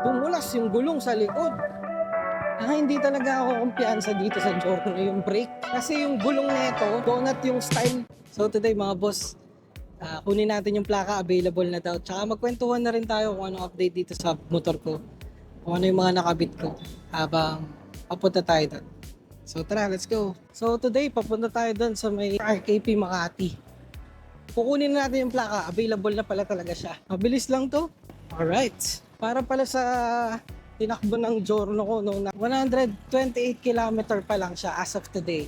Dumulas yung gulong sa likod. Hindi talaga ako kumpiyansa dito sa Giorno yung brake. Kasi yung gulong nito, donut yung style. So today mga boss, kunin natin yung plaka, available na daw. Tsaka magkwentuhan na rin tayo kung ano update dito sa motor ko. Kung ano yung mga nakabit ko habang papunta tayo doon. So tara, let's go. So today, papunta tayo doon sa may RKP Makati. Kukunin na natin yung plaka, available na pala talaga siya. Mabilis lang to. Alright. Para pala sa tinakbo ng Giorno ko, no, na 128 km pa lang siya as of today.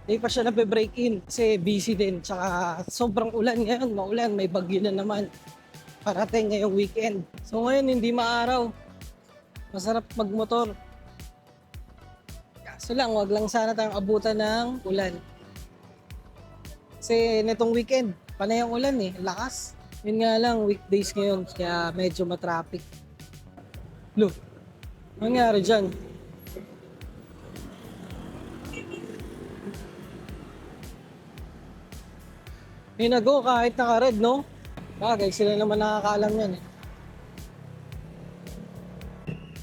Hindi pa siya nabe-break in kasi busy din. Tsaka sobrang ulan ngayon, maulan, may bagyo na naman. Parating ngayong weekend. So ngayon hindi maaraw. Masarap magmotor. Kaso lang, wag lang sana tayong abutan ng ulan. Kasi netong weekend, panay ang ulan eh, lakas. Yun nga lang, weekdays ngayon, kaya medyo matraffic. Look, ano nangyari dyan? Hinago kahit naka-red, no? Bagay, sila naman nakakaalam yan eh.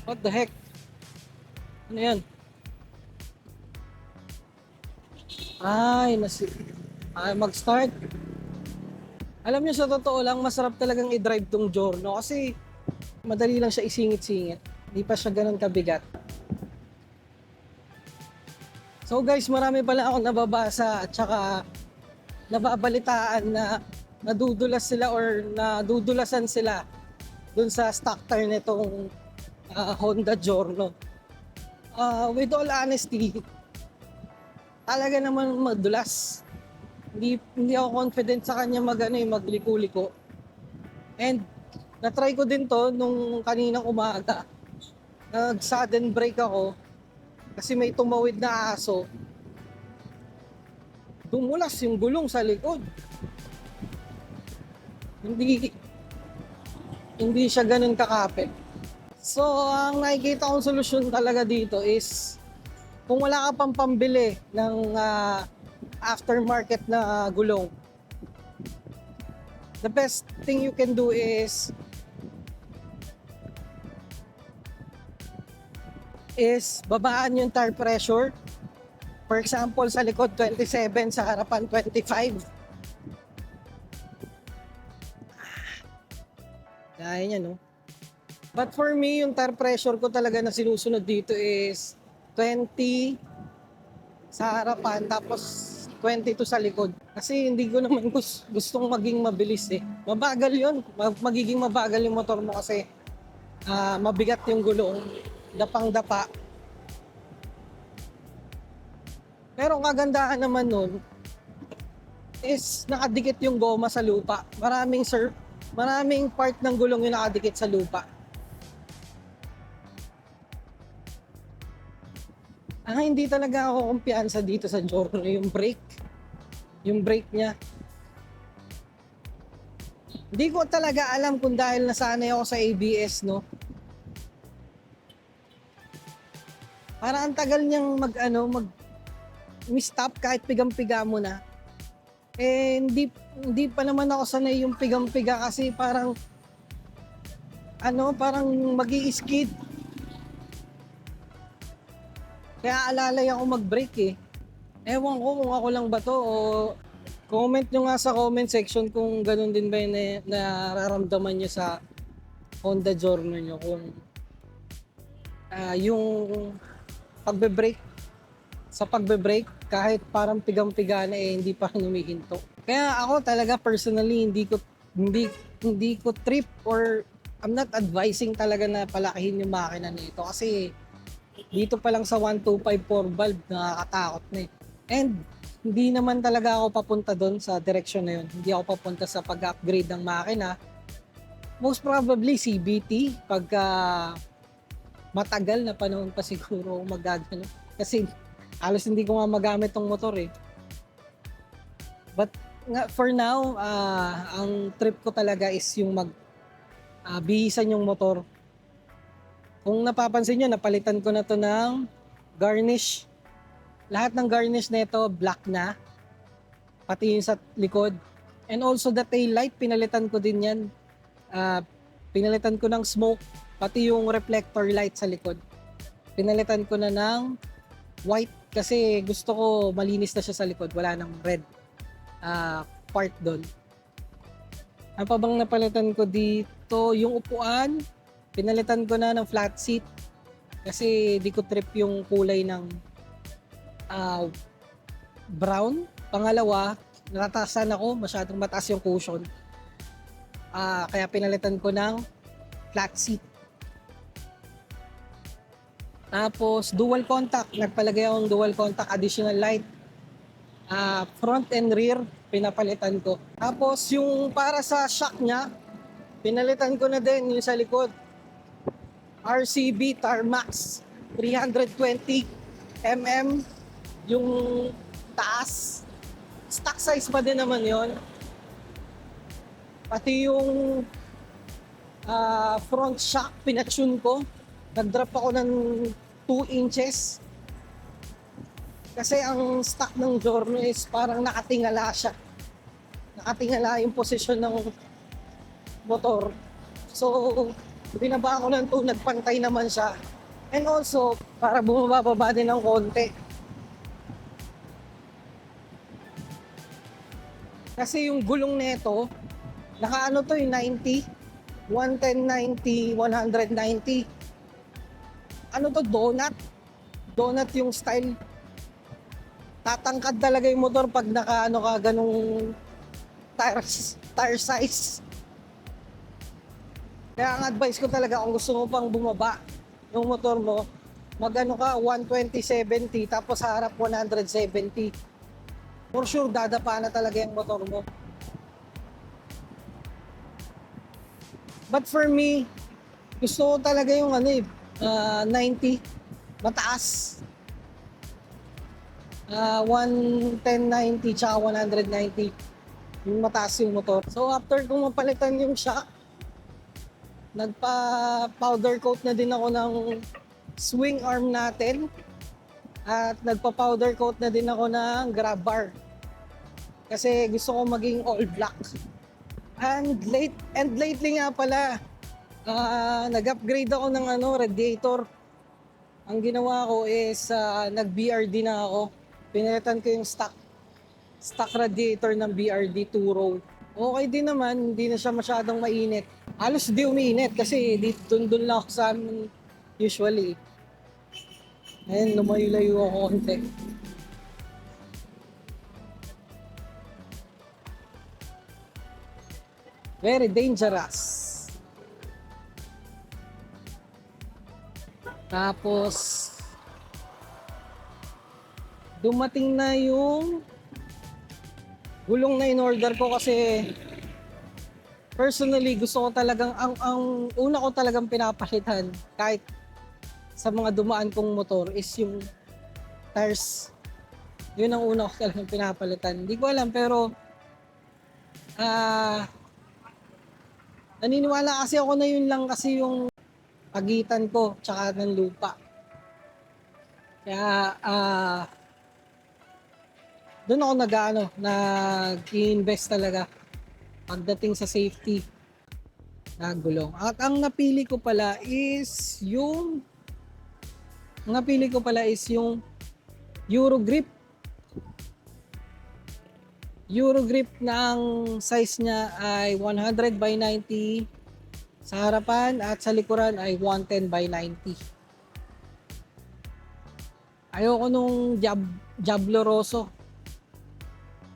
What the heck? Ano yan? Mag-start. Alam niyo, sa totoo lang, masarap talagang i-drive tong Giorno kasi madali lang siya isingit-singit. Hindi pa siya ganun kabigat. So guys, marami pala akong nababasa at saka nababalitaan na nadudulas sila or nadudulasan sila dun sa stock tire nitong Honda Giorno. With all honesty, talaga naman madulas. Hindi ako confident sa kanya magliko-liko. And na-try ko din to nung kaninang umaga. Nag-sudden brake ako kasi may tumawid na aso. Dumulas yung gulong sa likod. Hindi siya ganun kakapit. So, ang nakikita kong solusyon talaga dito is kung wala ka pang pambili ng aftermarket na gulong, the best thing you can do is babaan yung tire pressure. For example, sa likod 27, sa harapan 25. Gaya niya, no? But for me, yung tire pressure ko talaga na sinusunod dito is 20 sa harapan, tapos 22 sa likod. Kasi hindi ko naman gustong maging mabilis eh. Mabagal yun. Magiging mabagal yung motor mo kasi mabigat yung gulong, dapang-dapa. Pero ang kagandahan naman nun is nakadikit yung goma sa lupa. Maraming part ng gulong yung nakadikit sa lupa. Hindi talaga ako kumpiyansa dito sa Giorno yung brake. Yung brake niya. Hindi ko talaga alam kung dahil nasanay ako sa ABS, no? Para ang tagal niyang stop kahit pigang-piga mo na. Hindi pa naman ako sanay yung pigang-piga kasi parang magi-skid. Kaya alalay ako mag-brake eh. Ewan ko kung ako lang ba to o comment nyo nga sa comment section kung ganun din ba yung nararamdaman nyo sa Honda Giorno nyo. Kung yung pagbe-brake kahit parang pigang-piga na hindi pa humihinto. Kaya ako talaga personally hindi ko trip or I'm not advising talaga na palakihin yung makina nito kasi dito pa lang sa 1254 valve nakakatakot na eh. And hindi naman talaga ako papunta doon sa direksyon na yun. Hindi ako papunta sa pag-upgrade ng makina. Most probably CVT pagka matagal na panahon pa siguro magagano. Kasi halos hindi ko nga magamit tong motor eh. But for now, ang trip ko talaga is yung bihisan yung motor. Kung napapansin nyo, napalitan ko na to ng garnish. Lahat ng garnish nito black na. Pati yung sa likod. And also the tail light, pinalitan ko din yan. Pinalitan ko ng smoke, pati yung reflector light sa likod. Pinalitan ko na ng white kasi gusto ko malinis na siya sa likod. Wala nang red part doon. Ano pa bang napalitan ko dito? Yung upuan, pinalitan ko na ng flat seat kasi di ko trip yung kulay ng brown. Pangalawa, natatasan ako, masyadong mataas yung cushion. Kaya pinalitan ko ng flat seat. Tapos dual contact, nagpalagay akong dual contact additional light. Front and rear, pinapalitan ko. Tapos yung para sa shock niya, pinalitan ko na din yung sa likod. RCB Tarmax 320 mm yung taas. Stock size pa din naman yon. Pati yung front shock, pinatune ko. Nag-drop ako ng 2 inches. Kasi ang stock ng Giorno is parang nakatingala siya. Nakatingala yung posisyon ng motor. So, binaba ko ng 2, nagpantay naman siya. And also, para bumababa din ng konti. Kasi yung gulong nito, nakaano to yung 90, 110, 90, 190. Ano to, donut? Donut yung style. Tatangkad talaga yung motor pag nakaano ka ganung tire size. Kaya ang advice ko talaga kung gusto mo pang bumaba yung motor mo, magano ka 120/70 tapos sa harap 170. For sure dadapa na talaga yung motor mo. But for me, gusto ko talaga yung 90 mataas. 110/90 tsaka 190 yung mataas yung motor. So after kong mapalitan yung shock, nagpa-powder coat na din ako ng swing arm natin at nagpa-powder coat na din ako ng grab bar kasi gusto ko maging all black. And lately nga pala, nag-upgrade ako ng radiator. Ang ginawa ko is nag-BRD na ako. Pinalitan ko yung stock radiator ng BRD 2-row. Okay din naman, hindi na siya masyadong mainit. Halos di umiinit kasi dun lang ako sa amin usually. Ayun, lumayo-layo ako konti. Very dangerous. Tapos, dumating na yung gulong na in-order ko kasi personally gusto ko talagang ang una ko talagang pinapalitan kahit sa mga dumaan kong motor is yung tires. Yun ang una ko talagang pinapalitan. Hindi ko alam pero naniniwala kasi ako na yun lang kasi yung pagitan ko tsaka ng lupa. Kaya doon ako nag-invest talaga pagdating sa safety na gulong. At ang napili ko pala is yung Eurogrip. Eurogrip na ang size niya ay 100/90 sa harapan at sa likuran ay 110/90. Ayoko nung Diablo Rosso.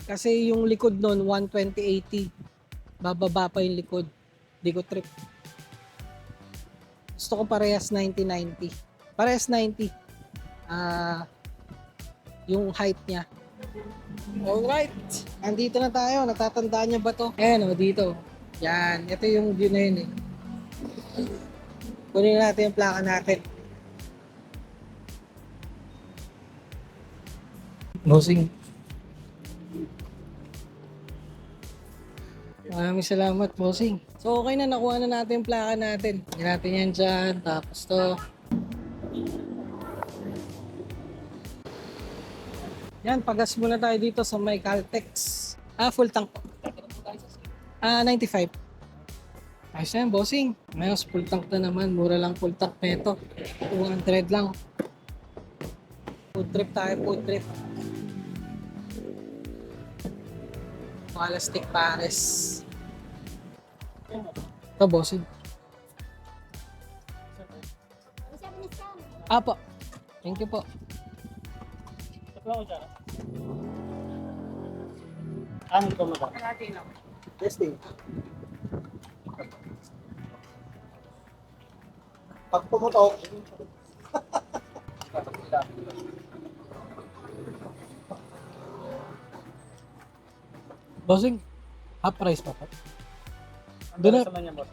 Kasi yung likod nun 120/80. Bababa pa yung likod. Di ko trip. Gusto ko parehas 90/90. Parehas 90. Yung height niya. Alright. Andito na tayo. Natatandaan niyo ba to? Ayan dito. Yan. Ito yung view na yun eh. Kunin natin yung plaka natin. Bossing. Maraming salamat, bossing. So, okay na. Nakuha na natin yung plaka natin. Hindi natin yan dyan. Tapos to. Yan, pagas muna tayo dito sa may Caltex. Full tank. 95. Ayos na yan, bossing. Ngayon, full tank na naman. Mura lang full tank na ito. 200 lang. Food trip tayo, food trip. Walastik Pares. Ito, bossing. Apo. Thank you po. Ano ito mo ba? Testing. Pag pumutok, Bossing, half price pa po. Doon na. sa manya, boss.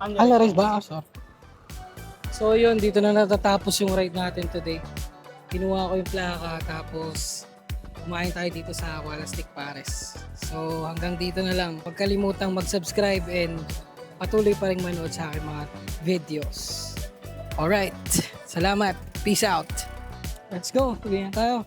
Ala rice ba? Ah, sorry. So yun, dito na natatapos yung ride natin today. Kinuha ko yung plaka tapos kumain tayo dito sa Walastik Pares. So hanggang dito na lang. Huwag kalimutang mag-subscribe and patuloy pa rin manood sa aking mga videos. Alright, salamat. Peace out. Let's go. Tuloy na tayo.